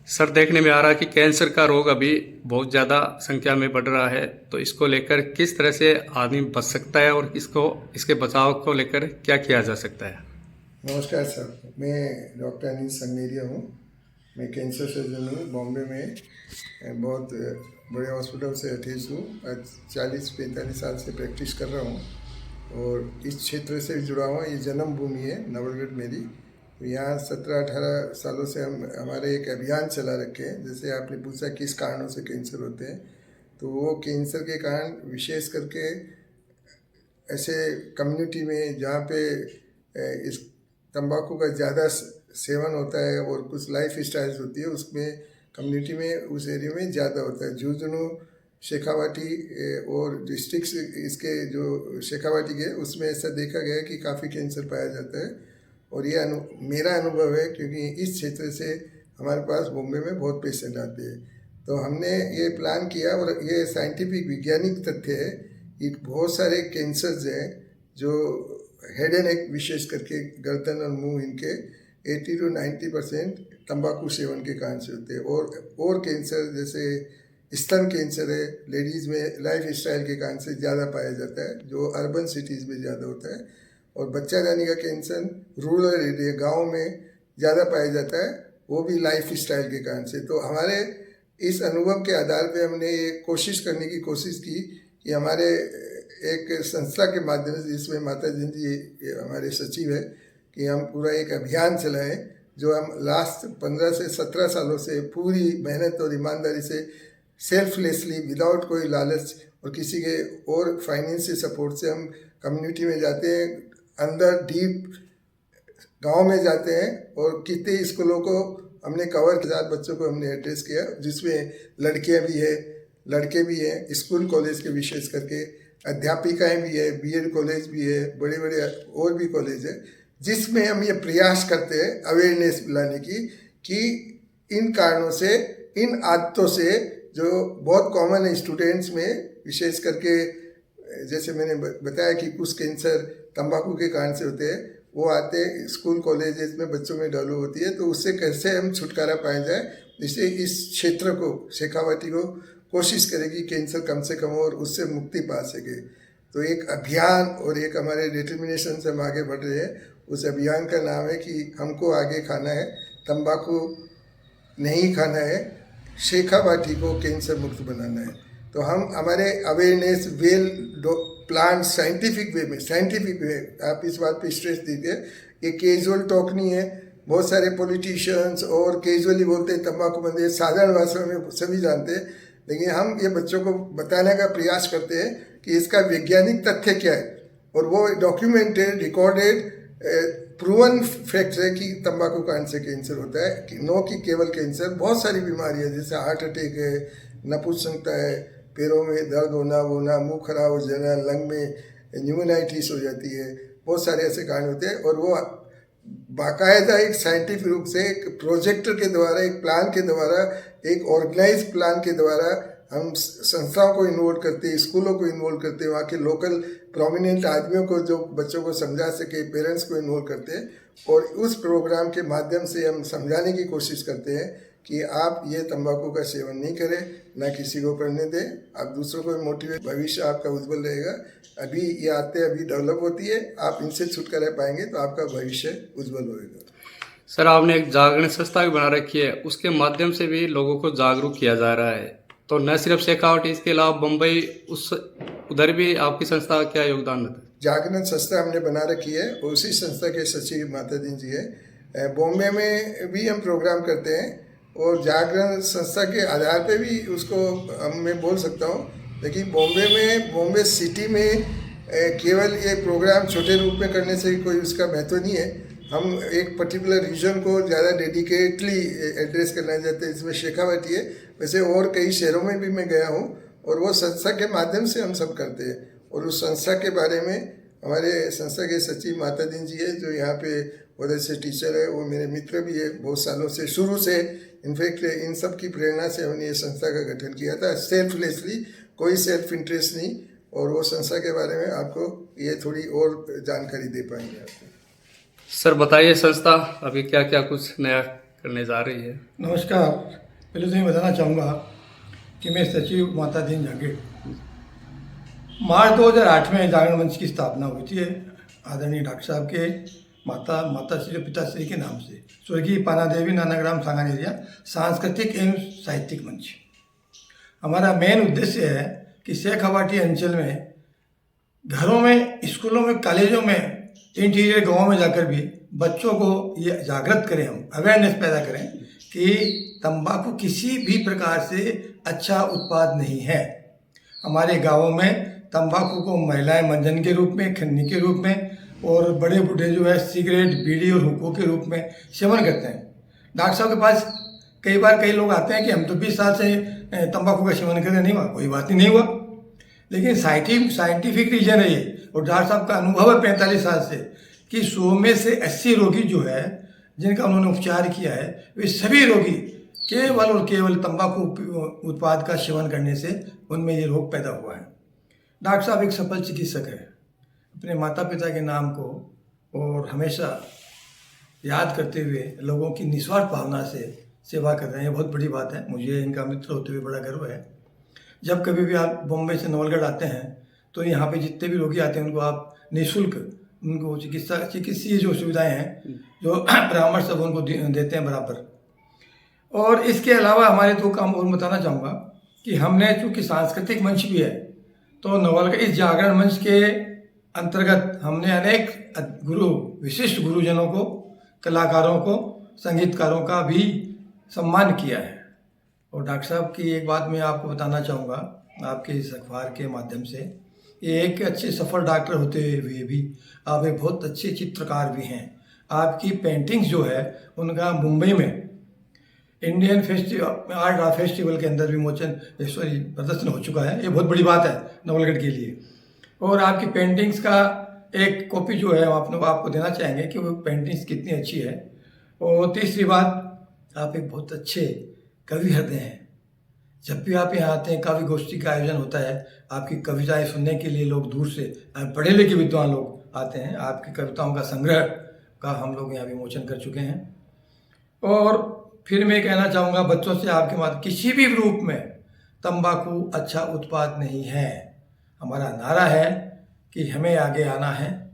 Sir, देखने में आ रहा है कि कैंसर का रोग अभी बहुत ज़्यादा संख्या में बढ़ रहा है, तो इसको लेकर किस तरह से आदमी बच सकता है और इसको इसके बचाव को लेकर क्या किया जा सकता है? नमस्कार सर, मैं डॉक्टर अनिल संगनेरिया हूँ। मैं कैंसर सर्जन हूँ। बॉम्बे में बहुत बड़े हॉस्पिटल से अटैच हूँ। आज 40-45 साल से प्रैक्टिस कर रहा हूँ और इस क्षेत्र से जुड़ा हुआ। ये जन्मभूमि है नवलगढ़ मेरी। तो यहाँ 17-18 सालों से हम हमारे एक अभियान चला रखे हैं। जैसे आपने पूछा किस कारणों से कैंसर होते हैं, तो वो कैंसर के कारण विशेष करके ऐसे कम्युनिटी में जहाँ पे इस तंबाकू का ज़्यादा सेवन होता है और कुछ लाइफ स्टाइल्स होती है, उसमें कम्युनिटी में उस एरिया में ज़्यादा होता है। झुंझुनू, शेखावाटी और डिस्ट्रिक्ट्स इसके जो शेखावाटी के, उसमें ऐसा देखा गया है कि काफ़ी कैंसर पाया जाता है। और ये मेरा अनुभव है, क्योंकि इस क्षेत्र से हमारे पास बॉम्बे में बहुत पेशेंट आते हैं। तो हमने ये प्लान किया और ये साइंटिफिक वैज्ञानिक तथ्य है कि बहुत सारे कैंसर्स हैं जो हेड एंड नेक विशेष करके गर्दन और मुंह, इनके 80-90% तंबाकू सेवन के कारण से होते हैं। और कैंसर जैसे स्तन कैंसर है, लेडीज़ में लाइफ स्टाइल के कारण से ज़्यादा पाया जाता है, जो अर्बन सिटीज़ में ज़्यादा होता है। और बच्चा जाने का कैंसर रूरल एरिया, गाँव में ज़्यादा पाया जाता है, वो भी लाइफ स्टाइल के कारण से। तो हमारे इस अनुभव के आधार पे हमने ये कोशिश करने की कोशिश की कि हमारे एक संस्था के माध्यम से, जिसमें माता जी हमारे सचिव है, कि हम पूरा एक अभियान चलाएं जो हम लास्ट 15 से 17 सालों से पूरी मेहनत और ईमानदारी से सेल्फलेसली, विदाउट कोई लालच और किसी के और फाइनेंशियल सपोर्ट से हम कम्युनिटी में जाते हैं, अंदर डीप गांव में जाते हैं और कितने स्कूलों को हमने कवर किया, बच्चों को हमने एड्रेस किया, जिसमें लड़कियां भी है, लड़के भी हैं, स्कूल कॉलेज के विशेष करके अध्यापिकाएं भी है, बीएड कॉलेज भी है, बड़े बड़े और भी कॉलेज है, जिसमें हम ये प्रयास करते हैं अवेयरनेस लाने की कि इन कारणों से, इन आदतों से जो बहुत कॉमन है स्टूडेंट्स में, विशेष करके जैसे मैंने बताया कि कुछ कैंसर तंबाकू के कारण से होते हैं, वो आते हैं स्कूल कॉलेजेस में, बच्चों में डेवलप होती है। तो उससे कैसे हम छुटकारा पाया जाए, जिससे इस क्षेत्र को, शेखावाटी को कोशिश करेगी कैंसर कम से कम हो और उससे मुक्ति पा सके। तो एक अभियान और एक हमारे डिटर्मिनेशन से हम आगे बढ़ रहे हैं। उस अभियान का नाम है कि हमको आगे खाना है, तंबाकू नहीं खाना है, शेखावाटी को कैंसर मुक्त बनाना है। तो हम हमारे awareness well plan scientific way, आप इस बात पे स्ट्रेस दीजिए, ये कैजुअल टॉक नहीं है। बहुत सारे पॉलिटिशियंस और कैजुअली बोलते हैं तंबाकू बंद है, साधारण भाषा में सभी जानते हैं, लेकिन हम ये बच्चों को बताने का प्रयास करते हैं कि इसका वैज्ञानिक तथ्य क्या है, और वो डॉक्यूमेंटेड, रिकॉर्डेड, प्रूवन फैक्ट्स है कि तंबाकू कारण से कैंसर होता है, कि नो कि केवल कैंसर, बहुत सारी बीमारियां जैसे हार्ट अटैक है, नपुंसकता है, पैरों में दर्द होना, मुंह खराब हो जाना, लंग में न्यूमोनाइटिस हो जाती है, बहुत सारे ऐसे कारण होते हैं। और वो बाकायदा एक साइंटिफिक रूप से एक प्रोजेक्टर के द्वारा, एक प्लान के द्वारा, एक ऑर्गेनाइज प्लान के द्वारा हम संस्थाओं को इन्वॉल्व करते हैं, स्कूलों को इन्वॉल्व करते हैं, वहाँ के लोकल प्रोमिनेंट आदमियों को जो बच्चों को समझा सके, पेरेंट्स को इन्वॉल्व करते हैं। और उस प्रोग्राम के माध्यम से हम समझाने की कोशिश करते हैं कि आप ये तंबाकू का सेवन नहीं करें, ना किसी को करने दें, आप दूसरों को मोटिवेट, भविष्य आपका उज्जवल रहेगा। अभी ये आते अभी डेवलप होती है, आप इनसे छुटकारा पाएंगे तो आपका भविष्य उज्जवल होगा। सर, आपने एक जागरण संस्था भी बना रखी है, उसके माध्यम से भी लोगों को जागरूक किया जा रहा है। तो न सिर्फ शेखावाटी, इसके अलावा बम्बई, उस उधर भी आपकी संस्था का क्या योगदान है? जागरण संस्था हमने बना रखी है, उसी संस्था के सचिव माता जी है। बॉम्बे में भी हम प्रोग्राम करते हैं और जागरण संस्था के आधार पे भी उसको मैं बोल सकता हूँ। लेकिन बॉम्बे सिटी में केवल ये प्रोग्राम छोटे रूप में करने से कोई उसका महत्व नहीं है। हम एक पर्टिकुलर रीजन को ज़्यादा डेडिकेटली एड्रेस करना चाहते हैं, इसमें शेखावाटी है। वैसे और कई शहरों में भी मैं गया हूँ और वो संस्था के माध्यम से हम सब करते हैं। और उस संस्था के बारे में हमारे संस्था के सचिव माता जी है, जो यहाँ पे बहुत अच्छे टीचर है, वो मेरे मित्र भी है बहुत सालों से, शुरू से। इनफैक्ट इन सब की प्रेरणा से हमने ये संस्था का गठन किया था, सेल्फलेसली, कोई सेल्फ इंटरेस्ट नहीं। और वो संस्था के बारे में आपको ये थोड़ी और जानकारी दे पाएंगे आपको। सर, बताइए संस्था अभी क्या क्या कुछ नया करने जा रही है। नमस्कार। पहले तो मैं बताना चाहूँगा कि मैं सचिव माता दीन जागीर। मार्च 2008 में जागरण मंच की स्थापना हुई थी आदरणीय डॉक्टर साहब के माताश्री और पिताश्री के नाम से, स्वर्गीय पाना देवी नानाग्राम सांगानेरिया सांस्कृतिक एवं साहित्यिक मंच। हमारा मेन उद्देश्य है कि शेखावाटी अंचल में घरों में, स्कूलों में, कॉलेजों में, इंटीरियर गाँव में जाकर भी बच्चों को ये जागृत करें, हम अवेयरनेस पैदा करें कि तंबाकू किसी भी प्रकार से अच्छा उत्पाद नहीं है। हमारे गाँवों में तंबाकू को महिलाएं मंजन के रूप में, खन्नी के रूप में, और बड़े बूढ़े जो है सिगरेट, बीड़ी और हुक्कों के रूप में सेवन करते हैं। डॉक्टर साहब के पास कई बार कई लोग आते हैं कि हम तो 20 साल से तंबाकू का सेवन करते नहीं हुआ, कोई बात नहीं हुआ, लेकिन साइंटिफिक रीजन है ये। और डॉक्टर साहब का अनुभव है 45 साल से कि 100 में से 80 रोगी जो है जिनका उन्होंने उपचार किया है, वे सभी रोगी केवल और केवल तंबाकू उत्पाद का सेवन करने से उनमें ये रोग पैदा हुआ है। डॉक्टर साहब एक सफल चिकित्सक है, अपने माता पिता के नाम को और हमेशा याद करते हुए लोगों की निस्वार्थ भावना से सेवा कर रहे हैं। ये बहुत बड़ी बात है, मुझे इनका मित्र होते हुए बड़ा गर्व है। जब कभी भी आप बॉम्बे से नवलगढ़ आते हैं तो यहाँ पे जितने भी रोगी आते हैं उनको आप निःशुल्क उनको चिकित्सीय जो सुविधाएं हैं, जो परामर्श सब उनको देते हैं बराबर। और इसके अलावा हमारे 2 काम और बताना चाहूँगा कि हमने चूँकि सांस्कृतिक मंच भी है, तो नवलगढ़ इस जागरण मंच के अंतर्गत हमने अनेक विशिष्ट गुरुजनों को, कलाकारों को, संगीतकारों का भी सम्मान किया है। और डॉक्टर साहब की एक बात मैं आपको बताना चाहूँगा आपके इस अखबार के माध्यम से, ये एक अच्छे सफल डॉक्टर होते हुए भी आप एक बहुत अच्छे चित्रकार भी हैं। आपकी पेंटिंग्स जो है उनका मुंबई में इंडियन आर्ट फेस्टिवल के अंदर भी प्रदर्शन हो चुका है। ये बहुत बड़ी बात है नवलगढ़ के लिए। और आपकी पेंटिंग्स का एक कॉपी जो है हम आपको देना चाहेंगे कि वो पेंटिंग्स कितनी अच्छी है। और तीसरी बात, आप एक बहुत अच्छे कवि हृदय हैं। जब भी आप यहाँ आते हैं, काव्य गोष्ठी का आयोजन होता है, आपकी कविताएं सुनने के लिए लोग दूर से, पढ़े लिखे विद्वान लोग आते हैं। आपकी कविताओं का संग्रह का हम लोग यहाँ विमोचन कर चुके हैं। और फिर मैं कहना चाहूँगा बच्चों से, आपके माध्यम किसी भी रूप में तंबाकू अच्छा उत्पाद नहीं है। हमारा नारा है कि हमें आगे आना है,